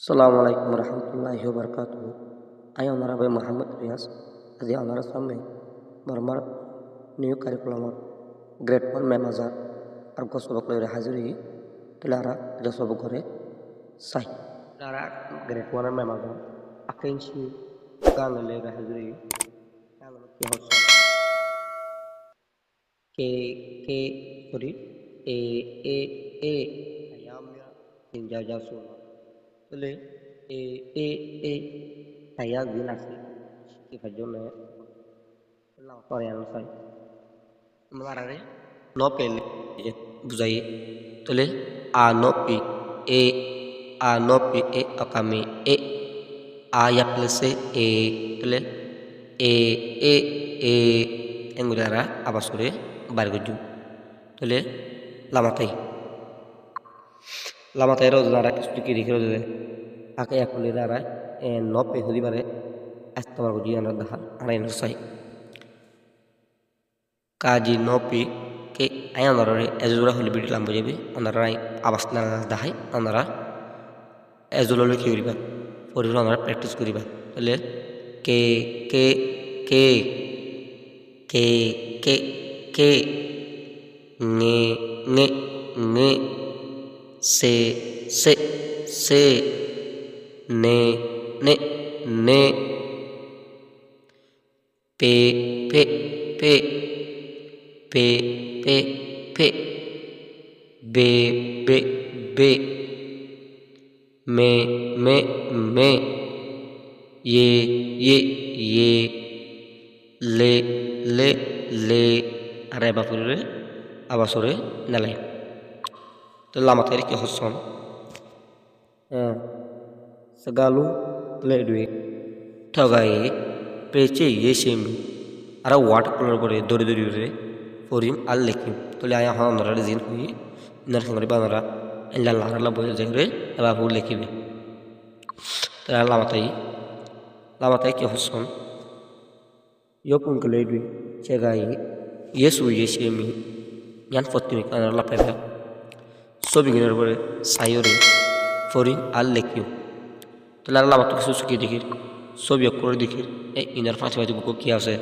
Assalamualaikum warahmatullahi wabarakatuh. Ayo narabe Muhammad Rias. আজি আমার সামনে মরমার নিউ কারিকুলামর গ্রেড 1 মেমাজার আর গসবক লইরে হাজিরি তেলারা গসব করে সাই তারা গ্রেড 1 এর মেমাজার আকেনশি গান লইরে হাজিরি কাঙ্গন কি হচ্ছে কে কে সরি এ এ এ আয়ামিয়া তিনজা জাসু বলে এ এ এ saya gila sih kita jone lah Korea sai marare no pele buzai tole a no pi e akame e aya plus e tole e e e engudara abasure bargoju tole lamatai ro dara kisu ki dikiro de ake akule dara no pe hodi bare astamar goji anar daha arai no sai kaji nopi ke ayanarore ezura holi bidi lambo jabe onarai abasna dahai onara ezulole ki koriba foriro onara practice koriba tole ke ke ke ke ke ke nge nge nge se ne ne ne pe pe pe pe pe pe be be be me me ye le le areba purure abasore nalai to lama tari ki hosson sagalu le dui thogai peche yeshemi ara water color pore dori dori ure forim al lekim tole aya ha nara zin hui nar sangre banara illa la la boy jengre aba fu lekibe tara lamatai ki hosson yokun kle dui chegai yesu yeshemi yan fotimi kana la pebe sobi giner pore sayore forim al lekim tole lama to কিছু কি দেখি ছবি করে দেখি এই inner পাঁচ পাঁচ বুক কি আছে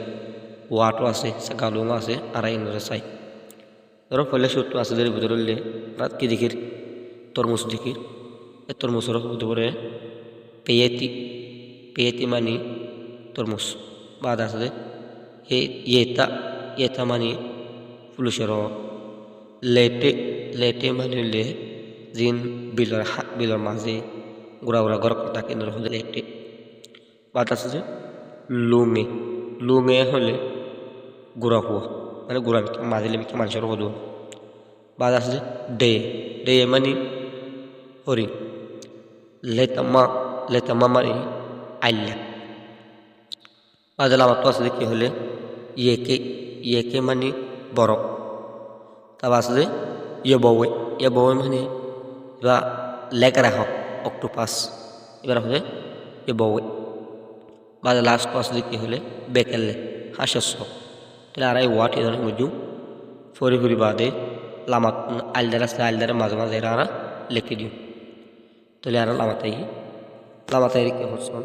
ওয়াটো আছে গালুং আছে আর ইনারে চাই ধরো ফলে সত্য আছে যদি বুঝলে রাত কি দেখি তরমুজ দেখি এই তরমুজের উপরে পেয়েতি পেয়েতি মানি তরমুজ বাদ আছে ইয়েতা মানি ফুলুসের লেটে লেটে মানিলে জিন বিলর মাঝে গুড়া গুড়া গরক থাকে হলে লেটে বাদ আছে যে লুঙে লুঙে হলে গুড়া হুয়া মানে গুড়া মাঝে লেবিকে মানুষের হদু বাদ আছে যে ডে ডে মানে হরি লেতামা মানে আইল্লা বাদ আমার তো আছে যে কি হলে ইয়েকে মানে বরফ তারপর আছে যে ইয়ে বউয়ে মানে বা লেকারা হোক অক্টোপাস এবার হলে ইয়ে বউয়ে বাদ লাস্ট আছে যে কি হলে বেকেলে হাস্যস্য তাহলে আর এই ওয়াট এর মধ্যে ফরি বাদে লামা আলদারা মাঝে মাঝে এরা লিখে দিও তাহলে আর লামাতাই কি হচ্ছেন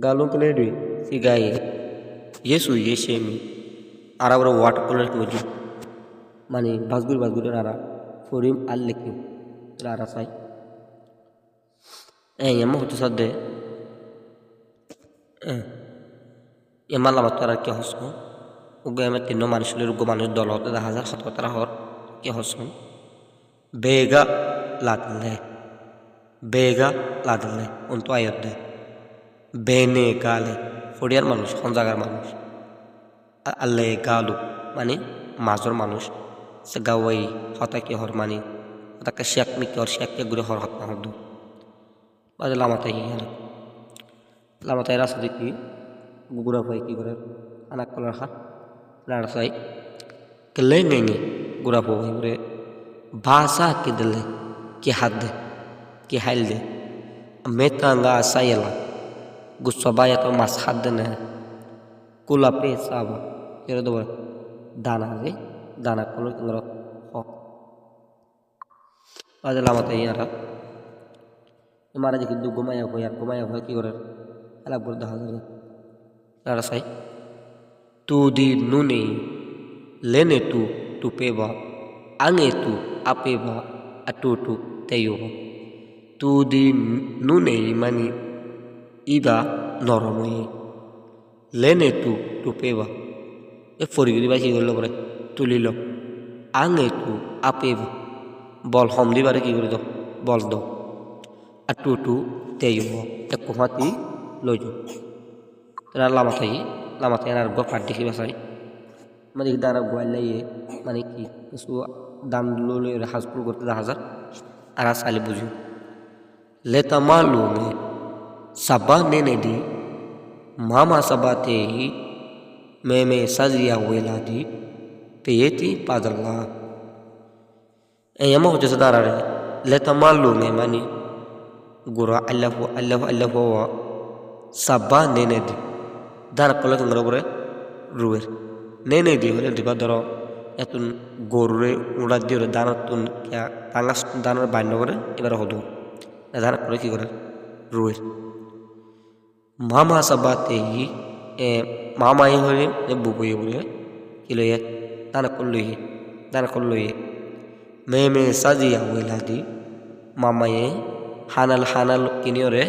গালুং কলে দুই সি গায়ে yesu yeshemi ara bro water color mujud মানে বাজগুর আরা ফরিম আল লিখি আরা চাই এমন হতে সাদে এমাল আমার তারা কি হসন উগে আমার তিন মানুষের উগ্র মানুষ দল হতে 10,000 হর কি হসন বেগা লাদলে অন্ত আয়ত দে বেনে গালে ফড়িয়ার মানুষ কোন জায়গার মানুষ আল্লে গালু মানে মাজর মানুষ সে গাওয়াই হতা কি হর মানে হতাকে শেখ মি কি শেখ কে গুরে হর হতা হদু বাজে লামাতাই রাস্তা দেখি গুগুরা ভাই কি করে আনাক কলার হাত লাড়া চাই কেলে নেঙে গুড়া ভাই করে ভাষা কি দিলে কি হাত দে কি হাইল দে মেতাঙ্গা সাইলা গুসা বায়া তো মাছ হাত দে না কুলা পে সাবা কেরে দেব দানা কলো ইংর হ বাজে লামাতাই ইয়ারা মারা যে কিন্তু ঘুমাইয়া হয় কি করে এলাক করে দেখা যায় তারা চাই তু দি নুনে লেনে tu peba ange tu apeba atutu teyoba tu di nune mani iba noromoye লেনে tu peba এ ফরিগরি বা কি করলো পরে তুলিল আঙে তু আপেব বল হম দিবারে কি করে দাও বল দাও আর টু তেইব এক কুমাতি লইজ তারা লামাথাই আর গো পাট দেখি বাসাই মানে দ্বারা গোয়াইলাইয়ে মানে কি কিছু দাম লইলে হাজপুর করতে হাজার আর সালি বুঝি লেতা মালুমে সাবা নেনে দি মামা সাবাতে হি মেমে সাজিয়া ওয়েলাদি পেয়েতি পাদল্লা এমন হচ্ছে দাঁড়ারে লেতা মালুমে মানে গুড়া আল্লাহ সাবা নেনে দি দাঁড়া করলে তোমরা করে রুয়ের নেনে দি হলে দিবা ধরো এতুন গরুরে উড়া দিয়ে দানার তুন টাঙাস দানার বান্য করে এবার হতো দানা করে কি করে রুয়ের মামা সাবাতে হি মামাই হলে বুবই বলে কি লইয়ে দানা করলইয়ে মে সাজিয়া হইলা দি মামায়ে হানাল কিনিয়রে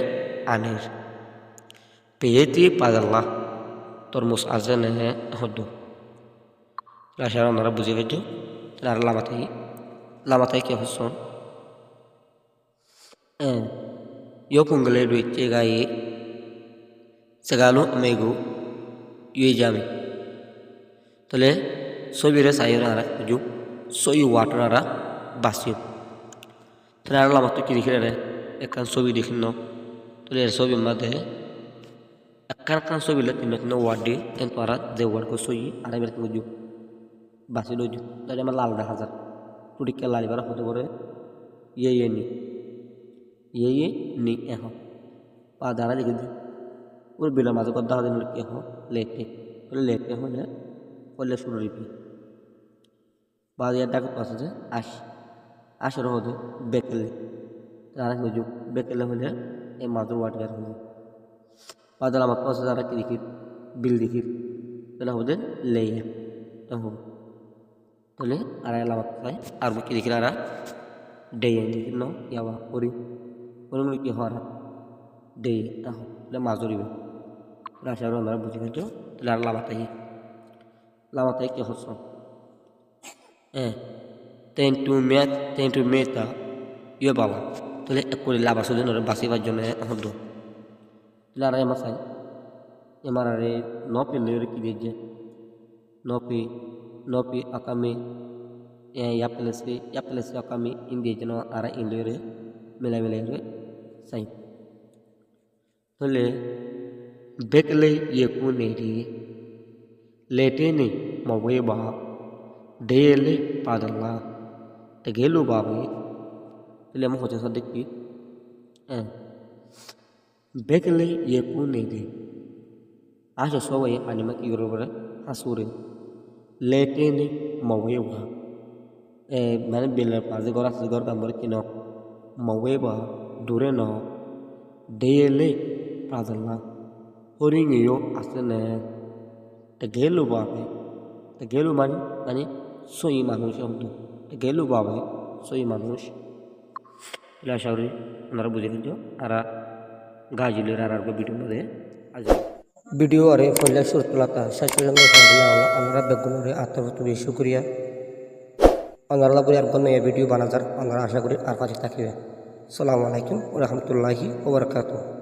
আনের পেয়েতি পাজাল্লা তরমুজ আছে নে হতো রাশার ওনারা বুঝে পেয়েছ আর লামাতাই কি হচ্ছ yo pungale dwe cegaye segalu amegu yue jami tole sobire sayonara ju soyu watnara basio tara lamatu ki dikhire ekan sobi dikhinno tole sobi made kan sobi le tinno wadi en para de wad ko soyi ara ber ko ju basi loju tole ma lal da hazar tudi ke lali bara hote bore ye ni eho pa dara likhe di और बिना माजो को दादा ने के हो लेते हो ले बोले शुरू रिपी बाद या डाक पास से आश रहो दे बेकले तारा में जो बेकले हो ले ए माजो वाट कर हो बाद ला मत पास जरा की दिखी बिल दिखी तला हो दे ले तो हो तले आरा ला मत पाए आर की दिखी आरा डे दिखी नो या वा ओरी में की हो रहा डे ता हो ले माजो रिबे রাশার ওনারা বুঝে গেছ তাহলে আর লামাতাই কি হচ্ছ তেন্টু মেয়েটা ইয়ে বাবা তাহলে এক করে লাভ আসলে ওরা বাঁচিবার জন্য হদ্দ তাহলে আর এমা চাই এমার আরে নপে লেরে কি দিয়ে নপে আকামে ইয়াপেলেসে আকামে ইন্দিয়ে যেন আর ইন্দিয়ে মেলা চাই তাহলে bekle ye kuneri letene maweba dele padalla tegelu babe tele mo hoje sadiki bekle ye kuneri asha sowaye anima ki yorobare asure letene maweba mane bele paze gora sigor kambar kino maweba dure no dele padalla হরিণীয় আছে না গেলু মানে সই মানুষ শব্দ গেলু বাবে সই মানুষ আশা করি আপনারা বুঝে নিচ্ছ আর গাজিলের আর ভিডিও মধ্যে আজ ভিডিও আরে ফলে সুরতলাতা শাশুড়ি আমরা বেগুনের আত্মরতবে শুক্রিয়া আমরা বলে আর কোনো ভিডিও বানাজার আমরা আশা করি আর পাশে থাকবে আসসালামু আলাইকুম ওয়া রাহমাতুল্লাহি ওয়া বারাকাতুহু